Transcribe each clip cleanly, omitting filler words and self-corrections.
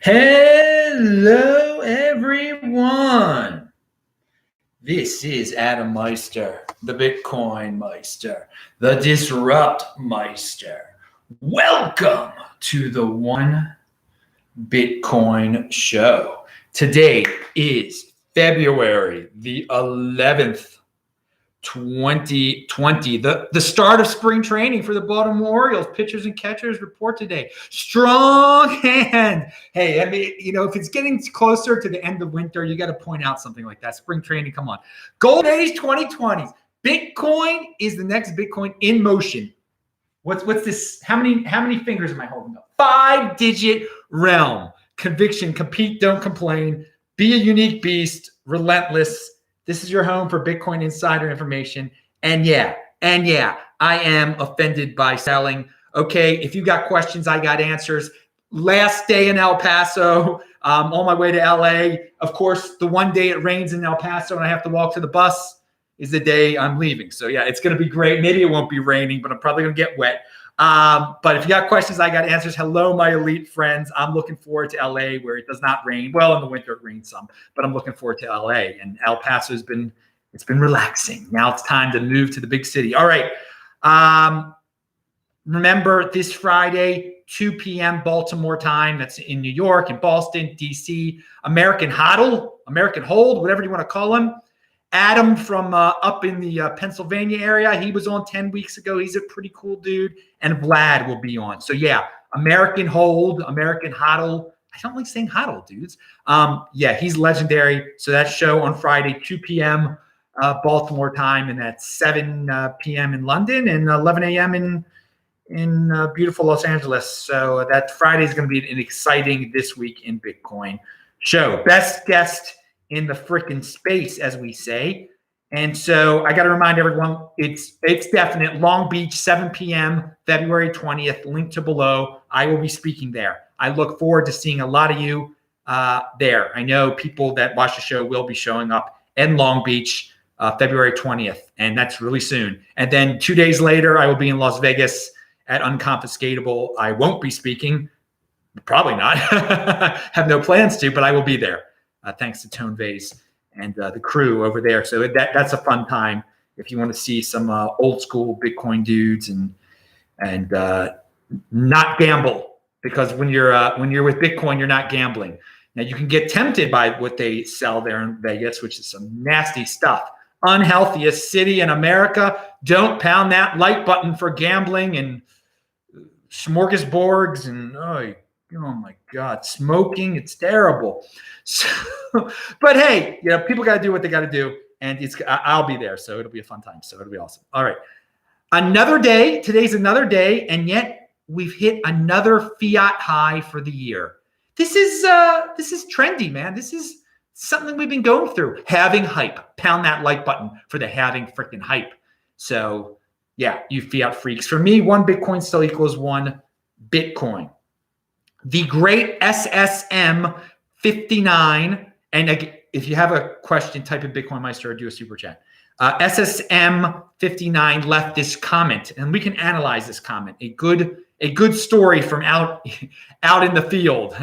Hello, everyone. This is Adam Meister, the Bitcoin Meister, the Disrupt Meister. Welcome to the One Bitcoin Show. Today is February the 11th, 2020, the start of spring training for the Baltimore Orioles. Pitchers and catchers report today. Strong hand. Hey, I mean, if it's getting closer to the end of winter, you got to point out something like that. Spring training, come on. Gold age 2020s. Bitcoin is the next Bitcoin in motion. What's this? How many fingers am I holding up? 5-digit realm. Conviction, compete, don't complain. Be a unique beast, relentless. This is your home for Bitcoin insider information. And yeah, I am offended by selling. Okay, if you got questions, I got answers. Last day in El Paso, on my way to LA. Of course, the one day it rains in El Paso and I have to walk to the bus is the day I'm leaving. So yeah, it's going to be great. Maybe it won't be raining, but I'm probably going to get wet. But if you got questions, I got answers. Hello, my elite friends. I'm looking forward to LA where it does not rain. Well, in the winter it rains some, but I'm looking forward to LA. And El Paso it's been relaxing. Now it's time to move to the big city. All right. Remember this Friday, 2 p.m. Baltimore time. That's in New York and Boston, DC. American Hodl, American Hold, whatever you want to call them. Adam from up in the Pennsylvania area, he was on 10 weeks ago. He's a pretty cool dude. And Vlad will be on. So yeah, American Hold, American Hodl. I don't like saying hodl, dudes. Yeah, he's legendary. So that show on Friday, 2 p.m. Baltimore time, and that's 7 p.m. in London and 11 a.m. in beautiful Los Angeles. So that Friday is going to be an exciting This Week in Bitcoin show. Best guest in the freaking space, as we say. And so I got to remind everyone, it's definite. Long Beach, 7 p.m., February 20th, link to below. I will be speaking there. I look forward to seeing a lot of you there. I know people that watch the show will be showing up in Long Beach, February 20th, and that's really soon. And then 2 days later, I will be in Las Vegas at Unconfiscatable. I won't be speaking. Probably not. Have no plans to, but I will be there. Thanks to Tone Vase and the crew over there. So that's a fun time if you want to see some old school Bitcoin dudes and not gamble, because when you're with Bitcoin, you're not gambling. Now you can get tempted by what they sell there in Vegas, which is some nasty stuff. Unhealthiest city in America. Don't pound that like button for gambling and smorgasbords and oh my God, smoking. It's terrible. So, but hey, people got to do what they got to do, and I'll be there. So it'll be a fun time. So it'll be awesome. All right. Another day. Today's another day. And yet we've hit another fiat high for the year. This is trendy, man. This is something we've been going through. Halving hype. Pound that like button for the halving freaking hype. So yeah, you fiat freaks. For me, one Bitcoin still equals one Bitcoin. The great SSM 59, and if you have a question, type in Bitcoin Meister or do a super chat. SSM 59 left this comment, and we can analyze this comment. A good story from out in the field.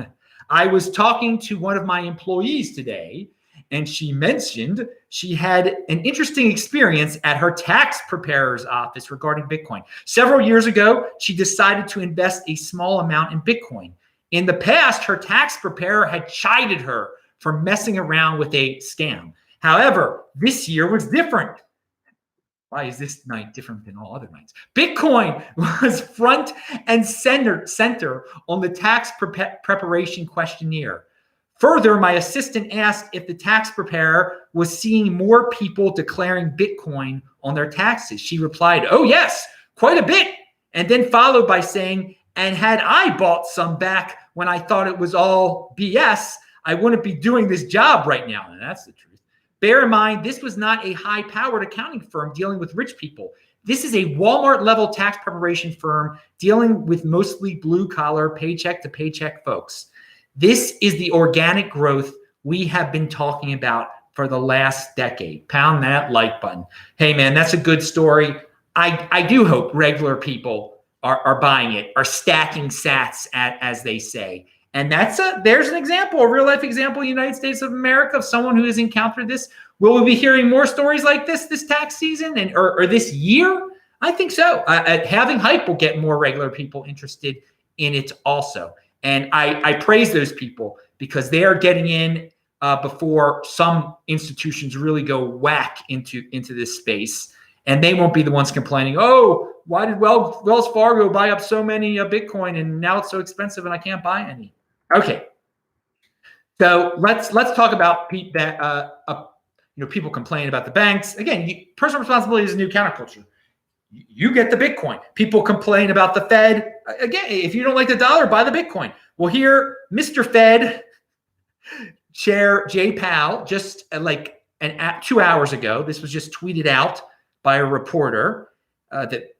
I was talking to one of my employees today, and she mentioned she had an interesting experience at her tax preparer's office regarding Bitcoin. Several years ago, she decided to invest a small amount in Bitcoin. In the past, her tax preparer had chided her for messing around with a scam. However, this year was different. Why is this night different than all other nights? Bitcoin was front and center on the tax preparation questionnaire. Further, my assistant asked if the tax preparer was seeing more people declaring Bitcoin on their taxes. She replied, "Oh yes, quite a bit." And then followed by saying, "And had I bought some back when I thought it was all BS, I wouldn't be doing this job right now." And that's the truth. Bear in mind, this was not a high-powered accounting firm dealing with rich people. This is a Walmart-level tax preparation firm dealing with mostly blue-collar, paycheck-to-paycheck folks. This is the organic growth we have been talking about for the last decade. Pound that like button. Hey, man, that's a good story. I do hope regular people are buying it, are stacking sats, as they say. And there's an example, a real life example in the United States of America of someone who has encountered this. Will we be hearing more stories like this tax season or this year? I think so. Having hype will get more regular people interested in it also. And I praise those people because they are getting in before some institutions really go whack into this space. And they won't be the ones complaining, oh, why did Wells Fargo buy up so many Bitcoin and now it's so expensive and I can't buy any? Okay. So let's talk about people complain about the banks. Again, personal responsibility is a new counterculture. You get the Bitcoin. People complain about the Fed. Again, if you don't like the dollar, buy the Bitcoin. Well, here, Mr. Fed Chair Jay Powell, just 2 hours ago, this was just tweeted out by a reporter that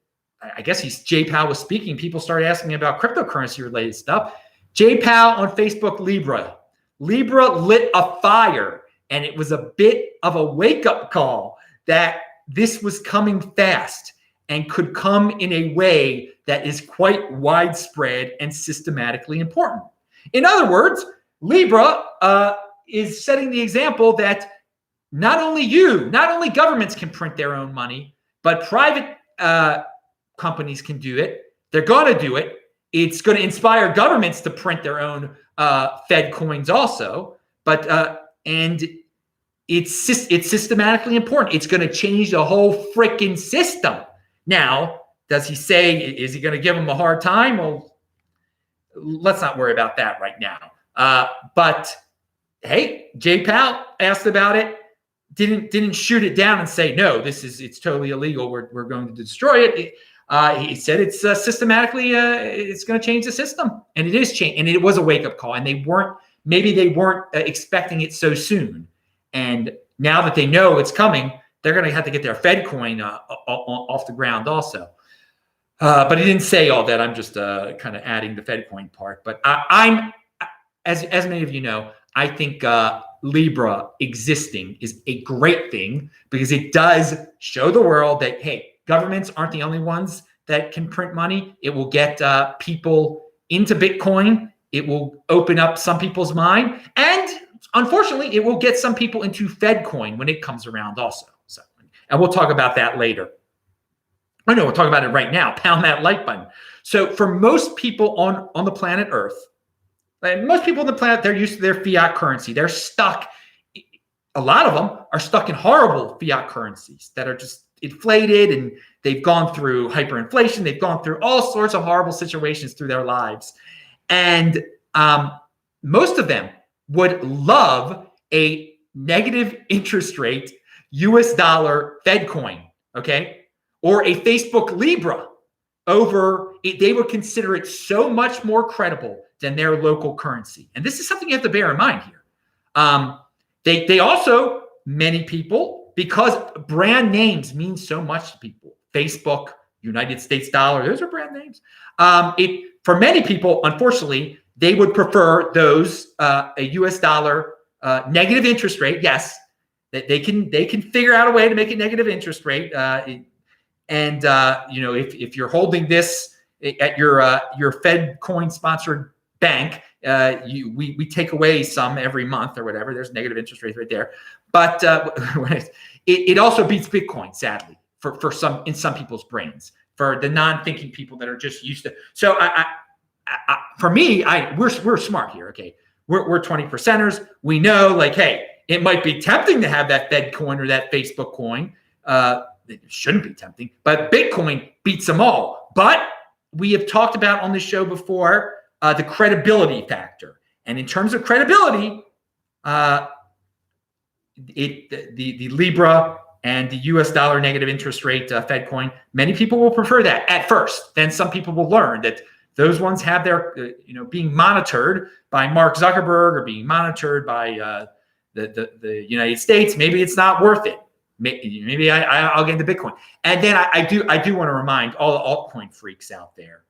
I guess Jay Powell was speaking. People started asking about cryptocurrency related stuff. Jay Powell on Facebook, Libra. Libra lit a fire, and it was a bit of a wake-up call that this was coming fast and could come in a way that is quite widespread and systematically important. In other words, Libra is setting the example that not only governments can print their own money, but private companies can do it. They're going to do it. It's going to inspire governments to print their own Fed coins also. And it's systematically important. It's going to change the whole freaking system. Now, does he say, is he going to give them a hard time? Well, let's not worry about that right now. But hey, Jay Powell asked about it, didn't shoot it down and say, no, it's totally illegal. We're going to destroy it. He said it's systematically, it's going to change the system, and it is change. And it was a wake up call, and they weren't expecting it so soon. And now that they know it's coming, they're going to have to get their Fed coin off the ground also. But he didn't say all that. I'm just kind of adding the Fed coin part. But I'm, as many of you know, I think Libra existing is a great thing because it does show the world that, hey, governments aren't the only ones that can print money. It will get people into Bitcoin. It will open up some people's mind. And unfortunately, it will get some people into Fed coin when it comes around also. So, and we'll talk about that later. I know we'll talk about it right now. Pound that like button. So for most people on the planet Earth, most people on the planet, they're used to their fiat currency. They're stuck. A lot of them are stuck in horrible fiat currencies that are just inflated, and they've gone through hyperinflation. They've gone through all sorts of horrible situations through their lives. And most of them would love a negative interest rate US dollar Fed coin, okay? Or a Facebook Libra over it. They would consider it so much more credible than their local currency. And this is something you have to bear in mind here. They also, many people, because brand names mean so much to people, Facebook, United States dollar, those are brand names. For many people, unfortunately, they would prefer those, a US dollar negative interest rate. Yes, that they can figure out a way to make a negative interest rate. If you're holding this at your Fed coin sponsored bank, we take away some every month or whatever. There's negative interest rates right there. But it also beats Bitcoin, sadly, for some people's brains, for the non-thinking people that are just used to. So for me, we're smart here. Okay, we're 20%ers. We know, like, hey, it might be tempting to have that Fed coin or that Facebook coin. It shouldn't be tempting, but Bitcoin beats them all. But we have talked about on the show before the credibility factor, and in terms of credibility, the Libra and the US dollar negative interest rate Fed coin, many people will prefer that at first. Then some people will learn that those ones have their being monitored by Mark Zuckerberg or being monitored by the United States. Maybe it's not worth it. Maybe I'll get into Bitcoin. And then I do want to remind all the altcoin freaks out there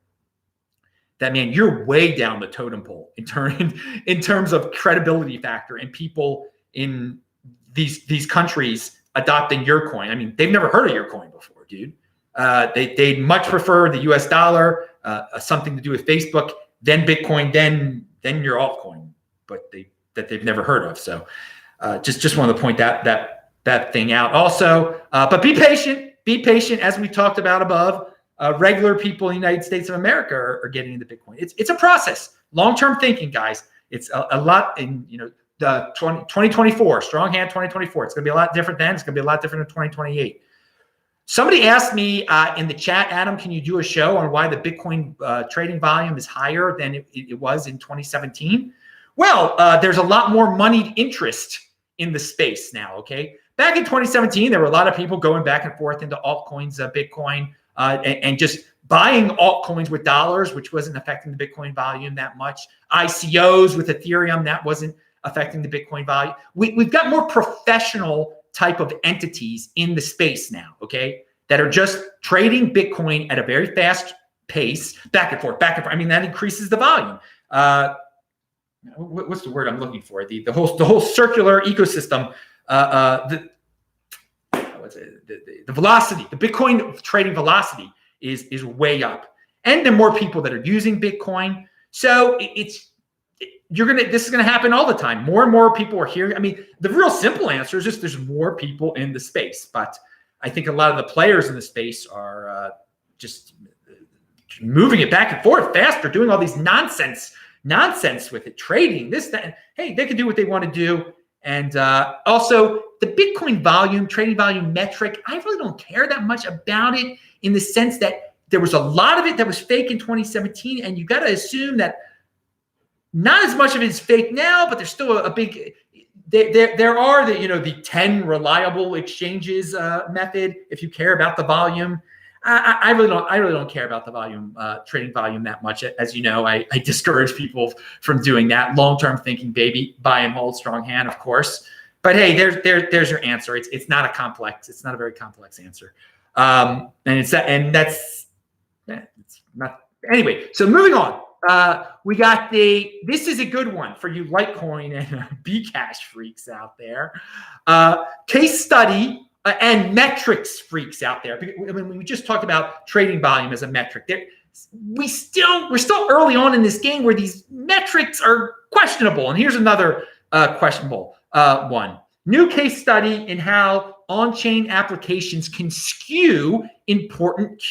that, man, you're way down the totem pole in terms of credibility factor and people in these countries adopting your coin. I mean, they've never heard of your coin before, dude. They'd much prefer the US dollar, something to do with Facebook, then Bitcoin, then then your altcoin, but they've never heard of. So just wanted to point that thing out. Also, but be patient. Be patient, as we talked about above. Regular people in the United States of America are getting into Bitcoin. It's a process. Long-term thinking, guys. It's a lot in, the 2024, strong hand 2024. It's going to be a lot different then. It's going to be a lot different in 2028. Somebody asked me in the chat, Adam, can you do a show on why the Bitcoin trading volume is higher than it was in 2017? Well, there's a lot more moneyed interest in the space now, okay? Back in 2017, there were a lot of people going back and forth into altcoins, Bitcoin, and just buying altcoins with dollars, which wasn't affecting the Bitcoin volume that much. ICOs with Ethereum, that wasn't affecting the Bitcoin volume. We've got more professional type of entities in the space now, okay, that are just trading Bitcoin at a very fast pace, back and forth, back and forth. I mean, that increases the volume. What's the word I'm looking for? The whole circular ecosystem. The velocity, the Bitcoin trading velocity is way up, and the more people that are using Bitcoin. So this is gonna happen all the time. More and more people are hearing. I mean, the real simple answer is just there's more people in the space, but I think a lot of the players in the space are just moving it back and forth faster, doing all these nonsense with it, trading this, that. And, hey, they can do what they want to do. And also the Bitcoin volume, trading volume metric, I really don't care that much about it, in the sense that there was a lot of it that was fake in 2017. And you got to assume that not as much of it is fake now, but there's still a big, there are the 10 reliable exchanges method. If you care about the volume, I really don't care about the volume, trading volume that much. As you know, I discourage people from doing that. Long-term thinking, baby, buy and hold, strong hand, of course. But hey, there's your answer. It's not a very complex answer. It's not. Anyway, so moving on. We got this is a good one for you Litecoin and Bcash freaks out there. Case study and metrics freaks out there. I mean, we just talked about trading volume as a metric. We're still early on in this game where these metrics are questionable. And here's another questionable one. New case study in how on-chain applications can skew important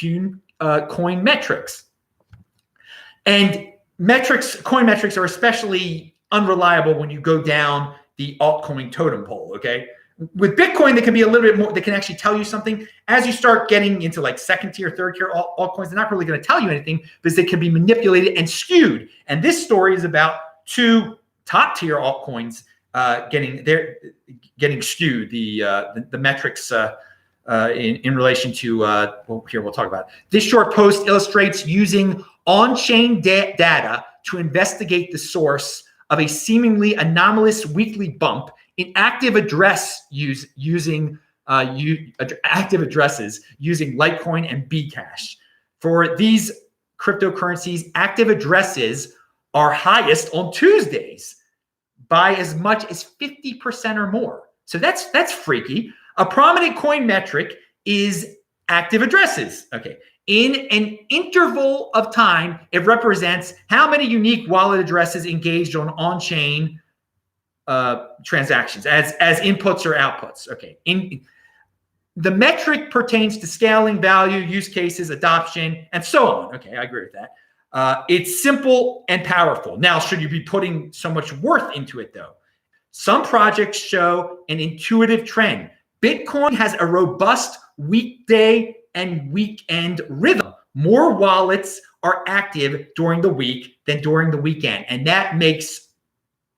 coin metrics. And coin metrics are especially unreliable when you go down the altcoin totem pole, okay? With Bitcoin, they can be a little bit more, they can actually tell you something. As you start getting into like second tier, third tier altcoins, they're not really going to tell you anything because they can be manipulated and skewed. And this story is about two top tier altcoins getting skewed, the metrics in relation to, we'll talk about it. This short post illustrates using on-chain data to investigate the source of a seemingly anomalous weekly bump in active addresses using Litecoin and Bcash. For these cryptocurrencies, active addresses are highest on Tuesdays by as much as 50% or more. So that's freaky. A prominent coin metric is active addresses. Okay. In an interval of time, it represents how many unique wallet addresses engaged on-chain transactions as inputs or outputs. Okay. The metric pertains to scaling, value, use cases, adoption, and so on. Okay, I agree with that. It's simple and powerful. Now, should you be putting so much worth into it, though? Some projects show an intuitive trend. Bitcoin has a robust weekday and weekend rhythm. More wallets are active during the week than during the weekend. And that makes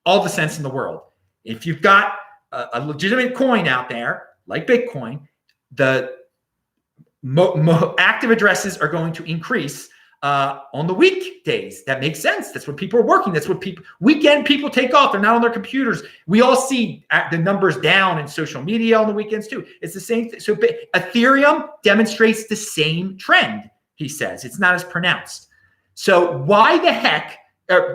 all the sense in the world. If you've got a legitimate coin out there, like Bitcoin, the active addresses are going to increase on the weekdays. That makes sense. That's when people are working. That's what weekend people take off. They're not on their computers. We all see the numbers down in social media on the weekends too. It's the same thing. So Ethereum demonstrates the same trend, he says. It's not as pronounced. So why the heck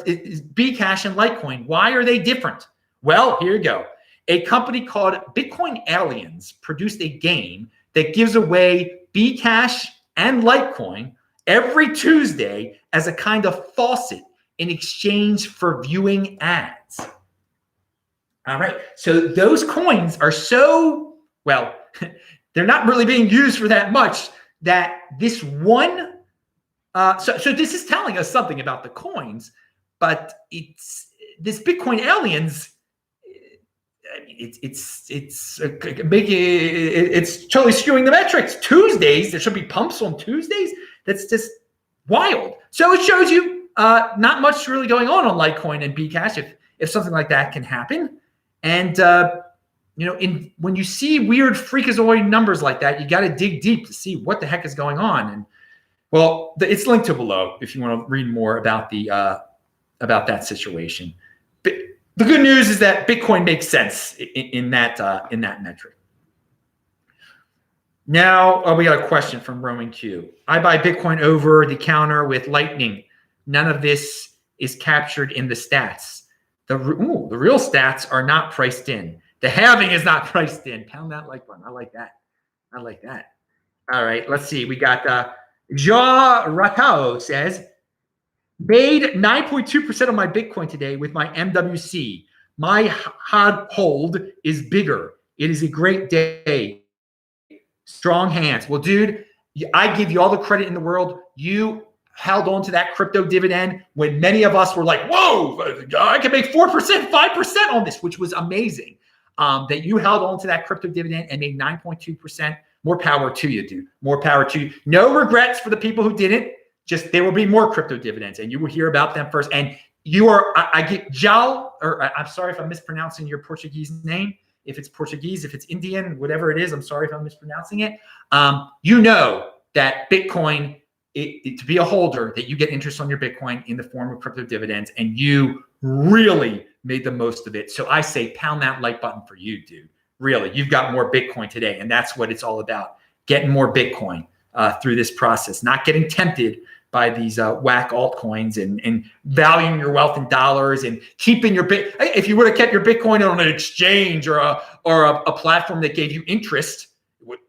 is Bcash and Litecoin? Why are they different? Well, here you go. A company called Bitcoin Aliens produced a game that gives away Bcash and Litecoin every Tuesday as a kind of faucet in exchange for viewing ads. All right. So those coins are so, well, they're not really being used for that much that this one, so this is telling us something about the coins, but it's this Bitcoin aliens, it's totally skewing the metrics. Tuesdays, there should be pumps on Tuesdays. That's just wild. So it shows you not much really going on Litecoin and Bcash if something like that can happen. And when you see weird freakazoid numbers like that, you got to dig deep to see what the heck is going on. And well, it's linked to below if you want to read more about about that situation. But the good news is that Bitcoin makes sense in that metric. Now we got a question from Roman Q. I buy Bitcoin over the counter with Lightning. None of this is captured in the stats. The real stats are not priced in. The halving is not priced in. Pound that like button. I like that. I like that. All right, let's see. We got Ja Ratao says, made 9.2% of my Bitcoin today with my MWC. My hard hold is bigger. It is a great day. Strong hands. Well, dude, I give you all the credit in the world. You held on to that crypto dividend when many of us were like, whoa, I can make 4%, 5% on this, which was amazing. That you held on to that crypto dividend and made 9.2%. More power to you, dude. More power to you. No regrets for the people who didn't. Just there will be more crypto dividends, and you will hear about them first. And you are, I get Jal, or I'm sorry if I'm mispronouncing your Portuguese name. If it's Portuguese, if it's Indian, whatever it is, I'm sorry if I'm mispronouncing it. You know that Bitcoin, to be a holder, that you get interest on your Bitcoin in the form of crypto dividends, and you really made the most of it. So I say pound that like button for you, dude. Really, you've got more Bitcoin today, and that's what it's all about, getting more Bitcoin through this process, not getting tempted by these whack altcoins and valuing your wealth in dollars and keeping your bit. If you would have kept your Bitcoin on an exchange or a platform that gave you interest,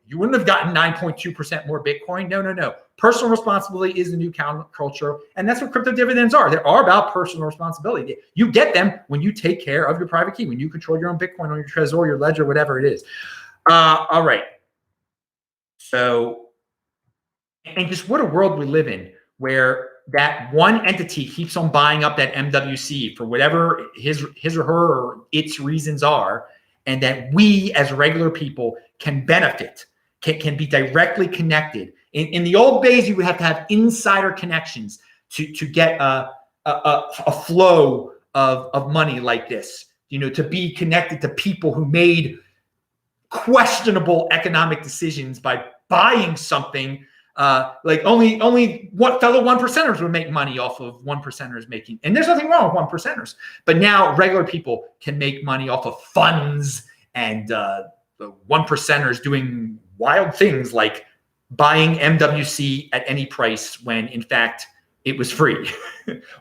you wouldn't have gotten 9.2% more Bitcoin. No. Personal responsibility is the new counterculture, and that's what crypto dividends are. They are about personal responsibility. You get them when you take care of your private key, when you control your own Bitcoin on your Trezor, your ledger, whatever it is. All right. So, and just what a world we live in, where that one entity keeps on buying up that MWC for whatever his or her or its reasons are, and that we as regular people can benefit, can be directly connected. In the old days, you would have to have insider connections to get a flow of money like this, to be connected to people who made questionable economic decisions by buying something. Like only what fellow one percenters would make money off of one percenters making, and there's nothing wrong with one percenters, but now regular people can make money off of funds and the one percenters doing wild things like buying MWC at any price when in fact it was free.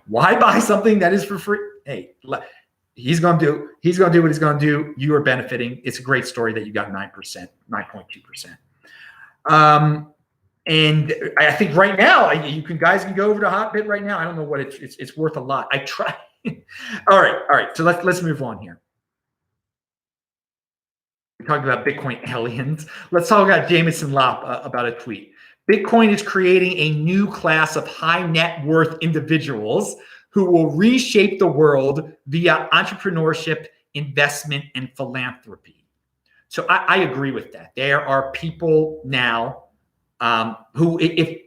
Why buy something that is for free? Hey, he's gonna do what he's gonna do. You are benefiting. It's a great story that you got 9%, 9.2%. And I think right now, you guys can go over to Hotbit right now. I don't know what it's worth a lot. I try. All right. So let's move on here. We talked about Bitcoin aliens. Let's talk about Jameson Lopp about a tweet. Bitcoin is creating a new class of high net worth individuals who will reshape the world via entrepreneurship, investment, and philanthropy. So I agree with that. There are people now who, if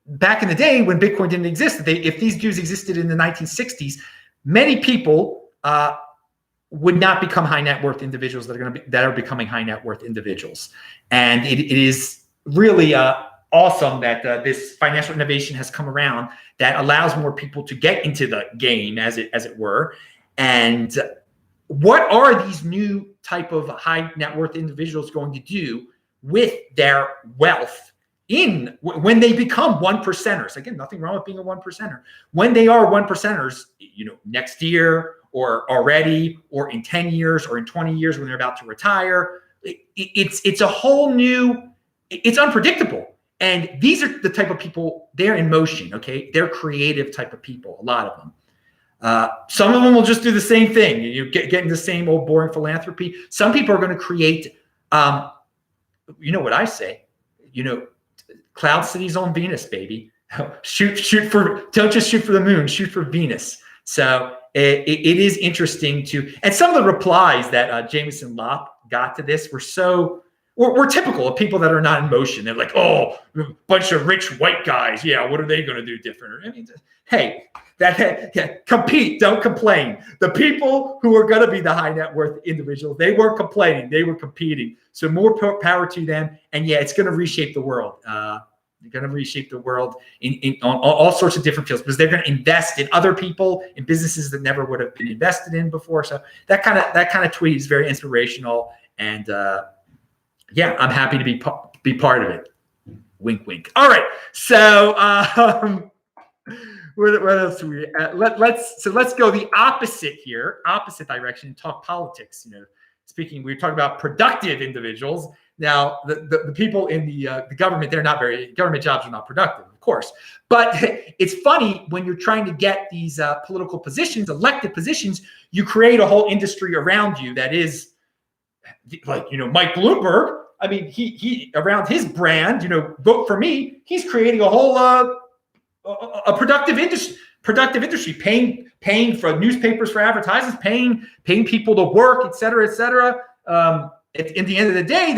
back in the day when Bitcoin didn't exist, if these dudes existed in the 1960s, many people would not become high net worth individuals that are becoming high net worth individuals. And it is really awesome that this financial innovation has come around that allows more people to get into the game, as it were. And what are these new type of high net worth individuals going to do with their wealth when they become one percenters? Again, nothing wrong with being a one percenter. When they are one percenters, next year or already, or in 10 years or in 20 years when they're about to retire, it's a whole new, it's unpredictable. And these are the type of people, they're in motion, okay? They're creative type of people, a lot of them. Some of them will just do the same thing. You get in the same old boring philanthropy. Some people are going to create, you know what I say, cloud cities on Venus, baby. Don't just shoot for the moon, shoot for Venus. So it is interesting and some of the replies that Jameson Lopp got to this were typical of people that are not in motion. They're like, oh, bunch of rich white guys. Yeah, what are they going to do different? I mean, hey, compete, don't complain. The people who are going to be the high net worth individuals, they weren't complaining, they were competing. So more power to them. And yeah, it's going to reshape the world. They're going to reshape the world on all sorts of different fields because they're going to invest in other people, in businesses that never would have been invested in before. So that kind of tweet is very inspirational. And yeah, I'm happy to be part of it. Wink, wink. All right. So what else do we let's go the opposite direction and talk politics. We were talking about productive individuals. Now, the people in the government, government jobs are not productive, of course. But it's funny when you're trying to get these political positions, elected positions, you create a whole industry around you that is like, Mike Bloomberg. I mean, he around his brand, vote for me. He's creating a whole a productive industry, paying for newspapers for advertisements, paying people to work, et cetera, et cetera. At the end of the day,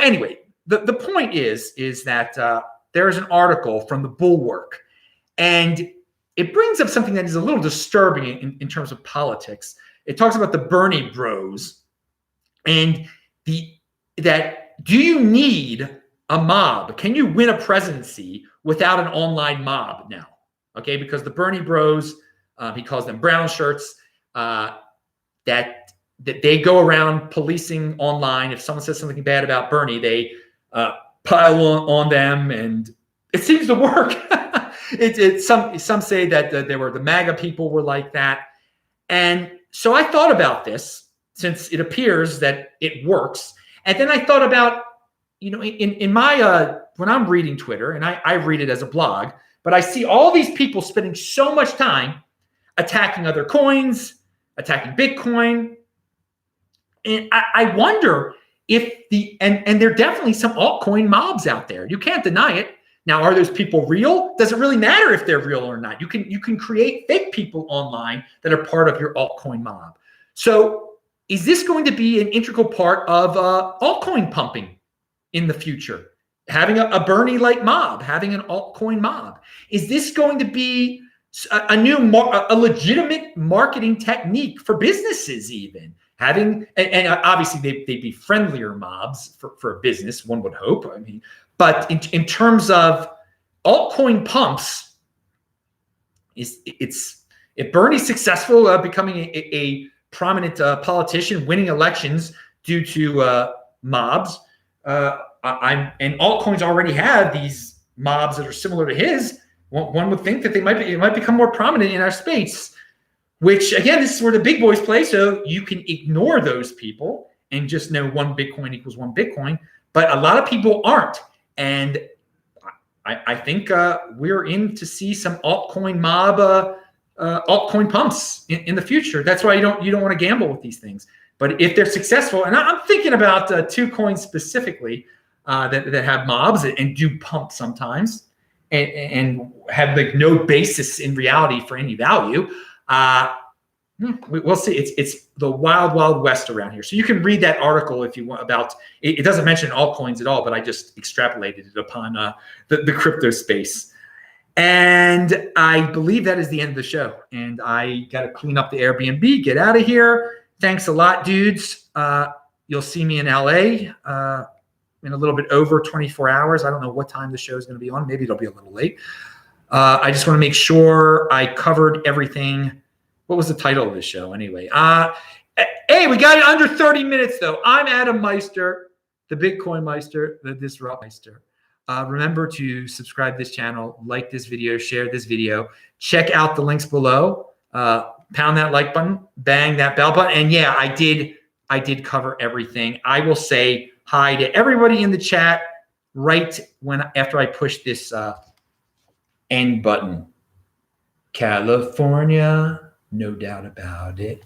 anyway, the point is that there is an article from the Bulwark, and it brings up something that is a little disturbing in terms of politics. It talks about the Bernie bros and do you need a mob? Can you win a presidency without an online mob now? Okay, because the Bernie bros, he calls them brown shirts, that they go around policing online. If someone says something bad about Bernie, they pile on them, and it seems to work. Some say that the MAGA people were like that, and so I thought about this since it appears that it works, and then I thought about in my when I'm reading Twitter, and I read it as a blog, but I see all these people spending so much time attacking other coins, attacking Bitcoin. And I wonder if and there are definitely some altcoin mobs out there. You can't deny it. Now, are those people real? Does it really matter if they're real or not? You can create fake people online that are part of your altcoin mob. So is this going to be an integral part of altcoin pumping in the future? Having a Bernie-like mob, having an altcoin mob. Is this going to be a legitimate marketing technique for businesses even? And obviously they'd be friendlier mobs for a business, one would hope. I mean, but in terms of altcoin pumps, if Bernie's successful becoming a prominent politician, winning elections due to mobs, and altcoins already have these mobs that are similar to his, one would think that it might become more prominent in our space. Which, again, this is where the big boys play, so you can ignore those people and just know one Bitcoin equals one Bitcoin. But a lot of people aren't. And I think we're in to see some altcoin mob, altcoin pumps in the future. That's why you don't want to gamble with these things. But if they're successful, and I'm thinking about two coins specifically that have mobs and do pump sometimes and have like no basis in reality for any value. We'll see. It's the wild, wild west around here. So you can read that article if you want about it. It doesn't mention altcoins at all, but I just extrapolated it upon the crypto space. And I believe that is the end of the show. And I got to clean up the Airbnb, get out of here. Thanks a lot, dudes. You'll see me in LA in a little bit over 24 hours. I don't know what time the show is going to be on. Maybe it'll be a little late. I just want to make sure I covered everything. What was the title of this show anyway? Hey, we got it under 30 minutes though. I'm Adam Meister, the Bitcoin Meister, the Disrupt Meister. Remember to subscribe to this channel, like this video, share this video. Check out the links below. Pound that like button, bang that bell button. And yeah, I did cover everything. I will say hi to everybody in the chat right after I push this end button. California. No doubt about it.